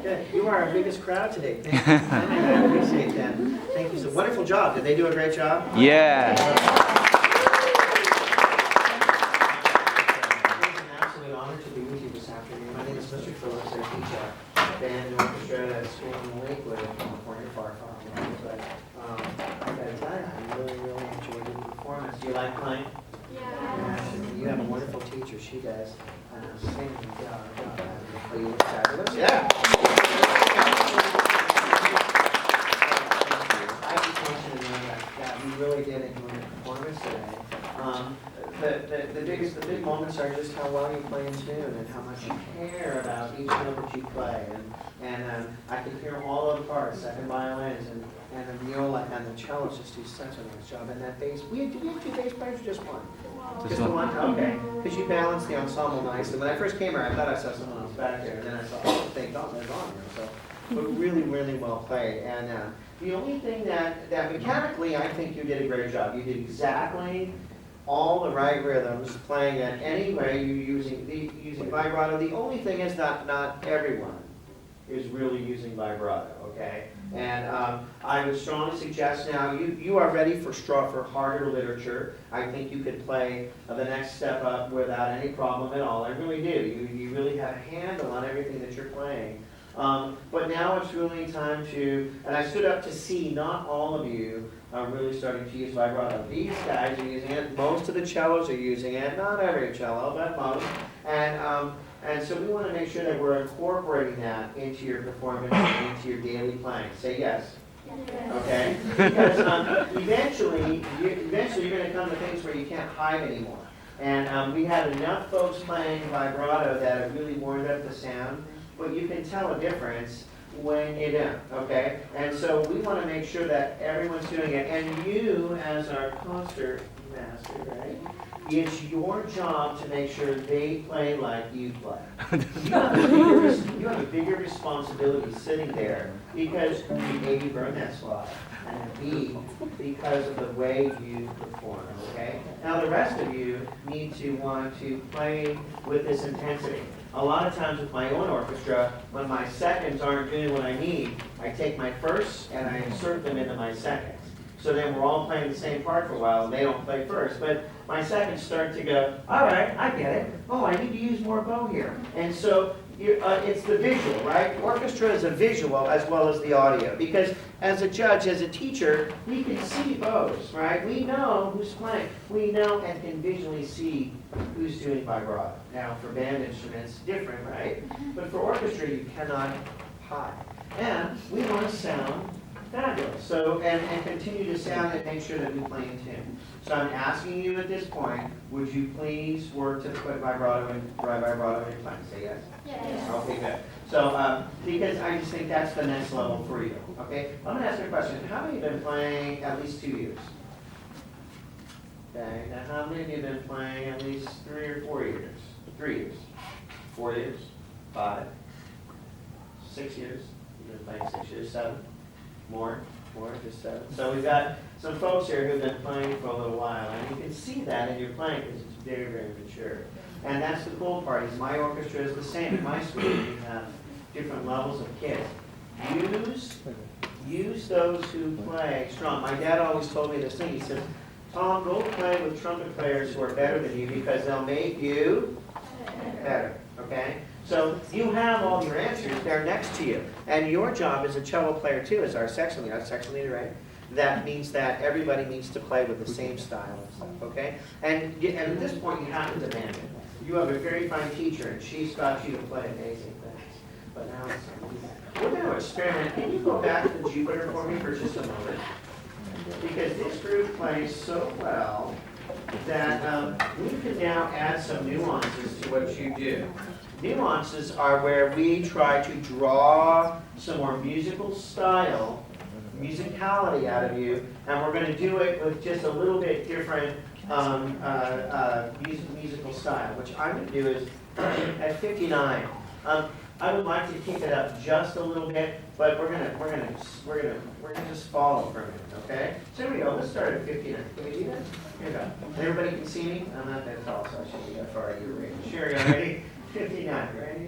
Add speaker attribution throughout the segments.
Speaker 1: Good. You are our biggest crowd today. Thank you. I appreciate that. Thank you. It's a wonderful job. Did they do a great job?
Speaker 2: Yeah.
Speaker 1: It's an absolute honor to be with you this afternoon. My name is Mr. Phillips. I teach band and orchestra at a school in Lakewood, California, far away. But I got to tell you, I really enjoyed the performance. Do you like playing? Yeah. You have a wonderful teacher. She does. Singing, you look fabulous. Yeah. I just want you to know that we really did enjoy the performance today. The big moments are just how well you play in tune and how much you care about each note that you play. And I can hear all of the parts, second violins and the viola and the cellos just do such a nice job. And that bass, do we have two bass players or just one? Just the one? Okay. Because you balance the ensemble nicely. When I first came here, I thought I saw someone else back there, and then I saw, oh, thank God, they're on here. So, but really well played. And the only thing that mechanically, I think you did a great job. You did exactly all the right rhythms, playing it any way you're using vibrato. The only thing is that not everyone is really using vibrato, okay? And I would strongly suggest now, you are ready for harder literature. I think you could play the next step up without any problem at all. I really do. You really have a handle on everything that you're playing. But now it's really time to, and I stood up to see not all of you are really starting to use vibrato. These guys are using it. Most of the cellos are using it. Not every cello, but most. And so we want to make sure that we're incorporating that into your performance and into your daily playing. Say yes. Okay? Because eventually you're going to come to things where you can't hide anymore. And we had enough folks playing vibrato that it really warmed up the sound, but you can tell a difference when you don't, okay? And so we want to make sure that everyone's doing it. And you, as our concert master, right? It's your job to make sure they play like you play. You have a bigger responsibility sitting there because A, you burn that spot, and B, because of the way you perform, okay? Now the rest of you need to want to play with this intensity. A lot of times with my own orchestra, when my seconds aren't doing what I need, I take my firsts and I insert them into my seconds. So then we're all playing the same part for a while, and they don't play first. But my seconds start to go, all right, I get it. Oh, I need to use more bow here. And so it's the visual, right? Orchestra is a visual as well as the audio. Because as a judge, as a teacher, we can see bows, right? We know who's playing. We know and can visually see who's doing vibrato. Now, for band instruments, different, right? But for orchestra, you cannot hide. And we want to sound fabulous. So, and continue to sound and make sure that we play in tune. So I'm asking you at this point, would you please work to put vibrato in your playing? Say yes? Yes. Okay, good. So, because I just think that's the next level for you. Okay? I'm going to ask you a question. How many have been playing at least 2 years? Okay. Now, how many of you have been playing at least 3 or 4 years? 3 years? 4 years? 5? 6 years? You've been playing 6 years? 7? More, just 7. So we've got some folks here who've been playing for a little while, and you can see that in your playing because it's very mature. And that's the cool part, is my orchestra is the same. In my school, we have different levels of kids. Use those who play strong. My dad always told me this thing. He said, Tom, go play with trumpet players who are better than you because they'll make you better, okay? So you have all your answers there next to you. And your job as a cello player, too, as our section leader, right? That means that everybody needs to play with the same style and stuff, okay? And at this point, you have to demand it. You have a very fine teacher, and she's got you to play amazing things. But now we're going to experiment. Can you go back to the Jupiter for me for just a moment? Because this group plays so well that we can now add some nuances to what you do. Nuances are where we try to draw some more musical style, musicality out of you, and we're going to do it with just a little bit different musical style, which I'm going to do is at 59. I would like to kick it up just a little bit, but we're gonna just follow for a minute, okay? So here we go. Let's start at 59. Can we do that? Here we go. Everybody can see me. I'm not that tall, so I shouldn't be that far out of your range. Here we go. Ready? 59. Ready?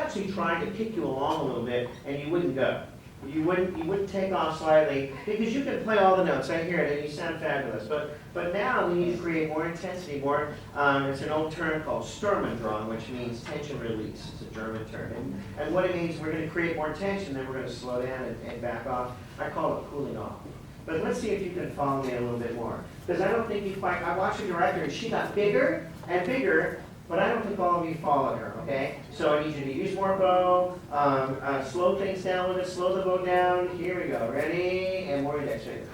Speaker 1: actually trying to kick you along a little bit, and you wouldn't go. You wouldn't take off slightly, because you can play all the notes. I hear it, and you sound fabulous. But now we need to create more intensity, more. It's an old term called Sturmendrung, which means tension release. It's a German term, and what it means, we're going to create more tension, then we're going to slow down and back off. I call it cooling off. But let's see if you can follow me a little bit more, because I don't think you quite. I watched the director, and she got bigger and bigger. But I don't think all of you followed her, okay? So I need you to use more bow, slow things down a little bit, slow the bow down. Here we go, ready? And more index finger.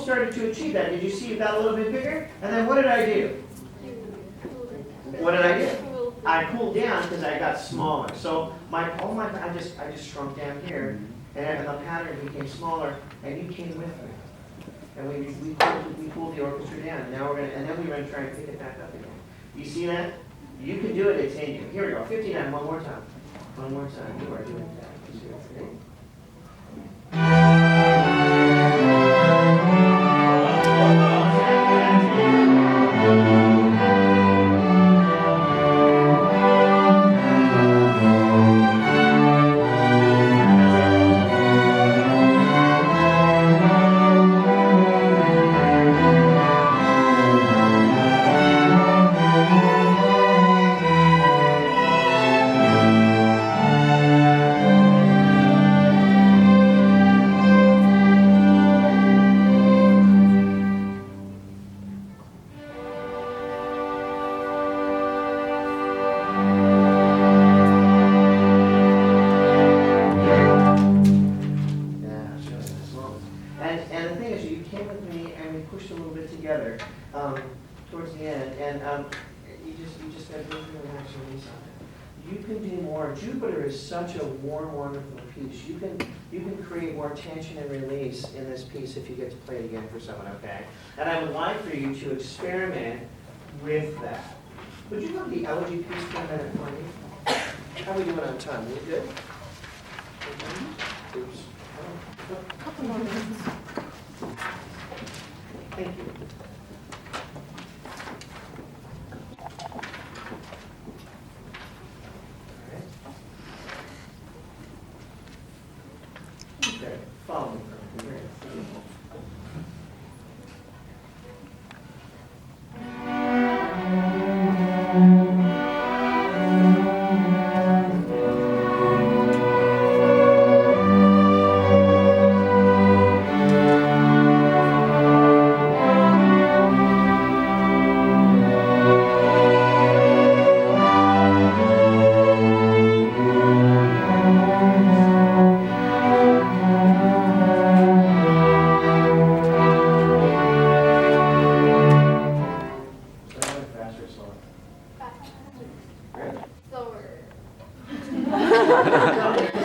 Speaker 1: Started to achieve that. Did you see you got a little bit bigger? And then what did I do? What did I do? I pulled down because I got smaller. So I just shrunk down here, and the pattern became smaller, and you came with me. And we pulled the orchestra down. And now then we're gonna try and pick it back up again. You see that? You can do it. It's in you. Here we go. 59. One more time. One more time. You are doing that. You see what I'm towards the end, and you just got to really relax your release on it. You can do more. Jupiter is such a warm, wonderful piece. You can create more tension and release in this piece if you get to play it again for someone, okay? And I would like for you to experiment with that. Would you go to the elegy piece for a minute for me? How are we doing on time? We good? Oops. A couple more minutes. Thank you. Okay, follow me from here.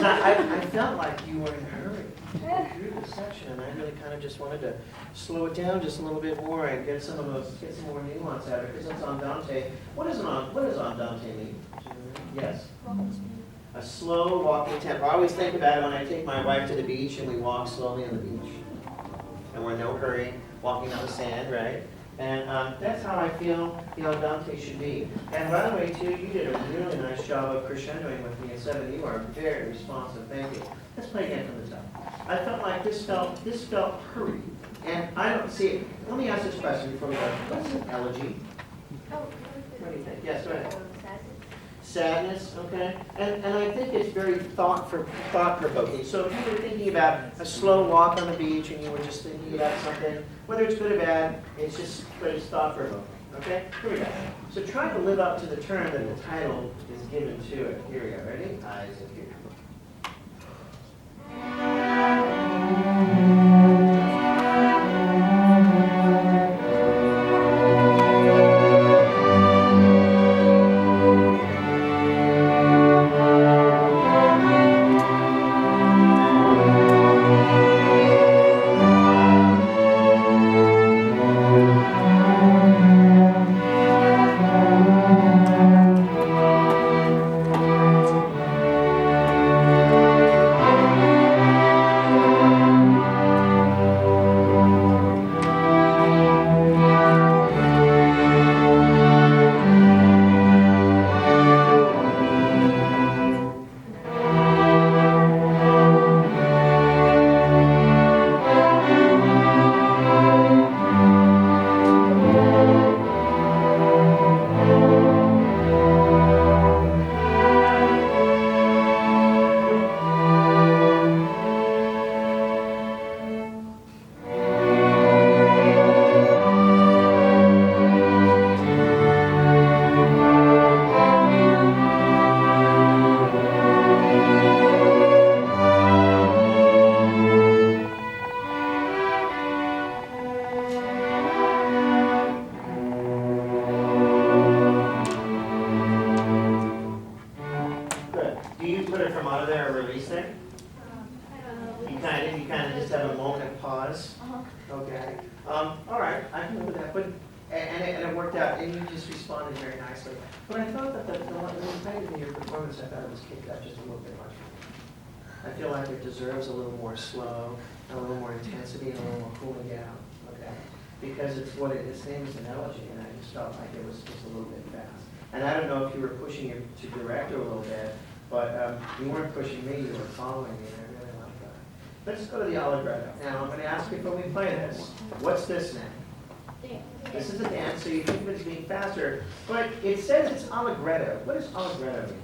Speaker 1: I felt like you were in a hurry to get through this section, and I really kind of just wanted to slow it down just a little bit more and get some more nuance out of it, because it's andante. What does andante mean? Yes? A slow walking tempo. I always think about it when I take my wife to the beach and we walk slowly on the beach. And we're in no hurry, walking on the sand, right? And that's how I feel andante should be. And by the way, too, you did a really nice job of crescendoing with me at 7. You are very responsive. Thank you. Let's play again from the top. I felt like this felt hurried. And I don't see it. Let me ask this question before we go. What's an elegy? What do you think? Yes, go ahead. Sadness, okay? And I think it's very thought-provoking. So if you were thinking about a slow walk on the beach and you were just thinking about something, whether it's good or bad, it's thought-provoking, okay? Here we go. So try to live up to the term that the title is given to it. Here we go. Ready? Eyes up here. Okay, all right, I can live with that, but, and it worked out, and you just responded very nicely. But I thought that when you played in your performance, I thought it was kicked up just a little bit much. I feel like it deserves a little more slow, a little more intensity, and a little more cooling down, okay? Because its name is an elegy, and I just felt like it was just a little bit fast. And I don't know if you were pushing it to director a little bit, but you weren't pushing me, you were following me, and I really like that. Let's go to the allegretto. Now, I'm going to ask you before we play this, what's this now? This is a dance, so you think of it as being faster, but it says it's allegretto. What does allegretto mean?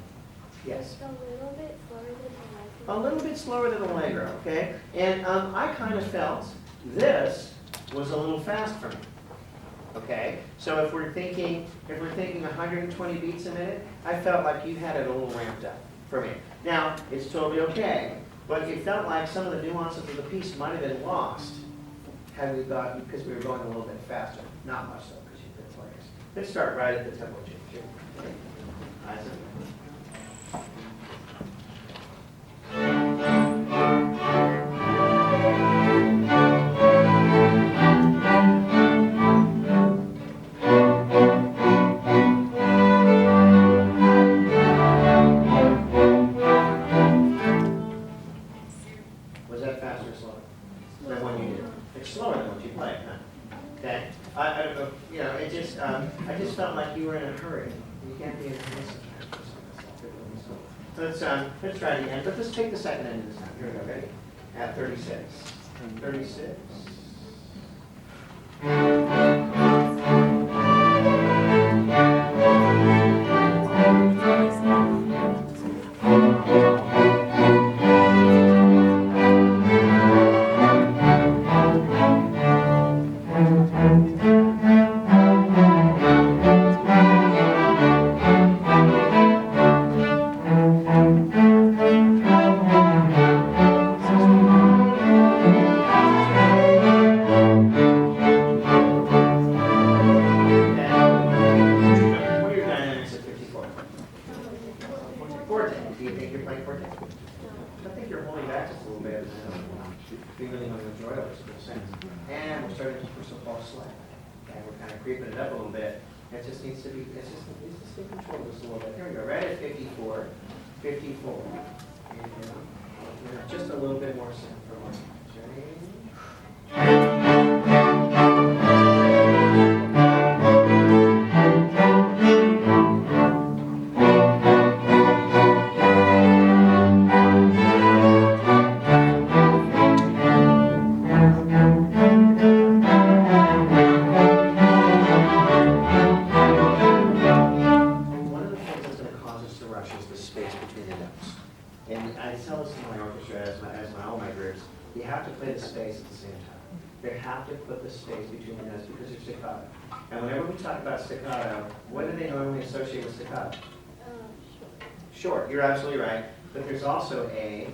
Speaker 1: Yes?
Speaker 2: A little bit slower than
Speaker 1: A little bit slower than allegro, okay? And I kind of felt this was a little fast for me, okay? So if we're thinking 120 beats a minute, I felt like you had it a little ramped up for me. Now, it's totally okay, but it felt like some of the nuances of the piece might have been lost had we gotten, because we were going a little bit faster. Not much though, because you're good players. Let's start right at the tempo change. Okay? Eyes open. Was that faster or slower than what you did? It's slower than what you played, huh? Okay. I don't know, you know, it just, I just felt like you were in a hurry. You can't be in a hurry sometimes. Let's try it again, but let's take the second end this time. Here we go, ready? At 36. 36. Just a little bit more sync. You have to play the space at the same time. They have to put the space between the notes because it's staccato. And whenever we talk about staccato, what do they normally associate with staccato? Short. You're absolutely right. But there's also a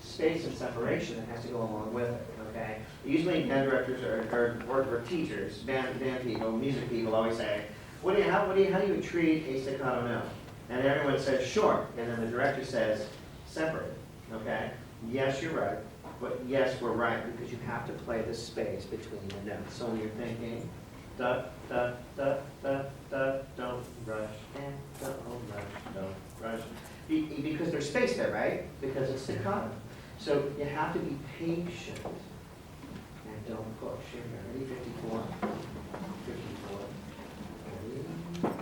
Speaker 1: space and separation that has to go along with it. Okay. Usually, band directors or teachers, band people, music people always say, how do you treat a staccato note? And everyone says short, and then the director says separate. Okay. Yes, you're right. But yes, we're right, because you have to play the space between the notes. So when you're thinking, da, da, da, da, da, don't rush, and don't rush, don't rush. Because there's space there, right? Because it's staccato. So you have to be patient and don't push. Here we go. Ready? 54. 54. Ready?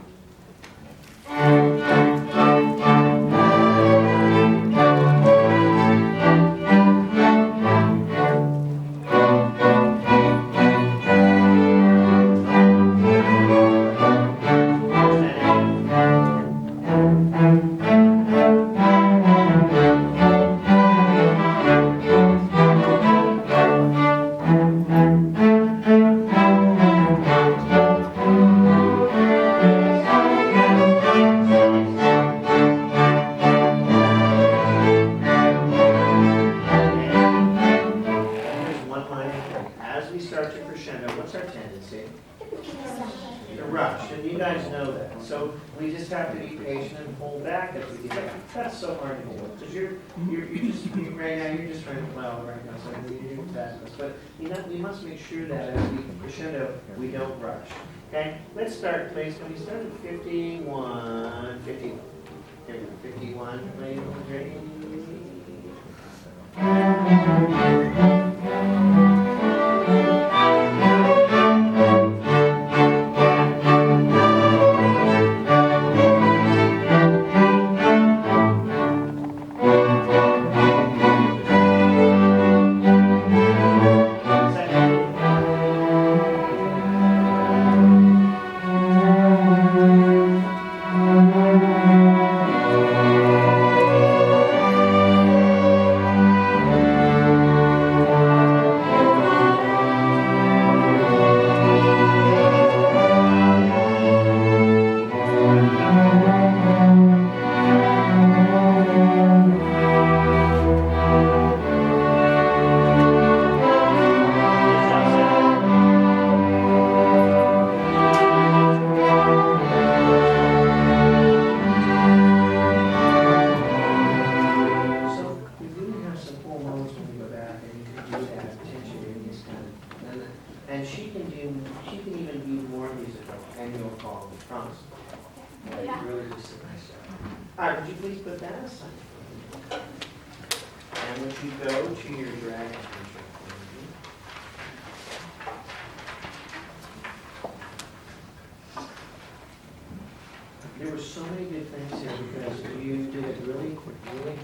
Speaker 1: as we start to crescendo, what's our tendency? To rush, and you guys know that. So we just have to be patient and pull back as we do that. That's so hard to do, because right now, you're just trying to plow right now, so you're doing fastness. But we must make sure that as we crescendo, we don't rush. Okay, let's start, please. Can we start at 51, 50? Here we go, 51, ready? And she can even be more musical, and you'll follow, promise. Yeah. Really just a nice job. All right, would you please put that aside? And would you go to your dragon picture? There were so many good things here because you did it really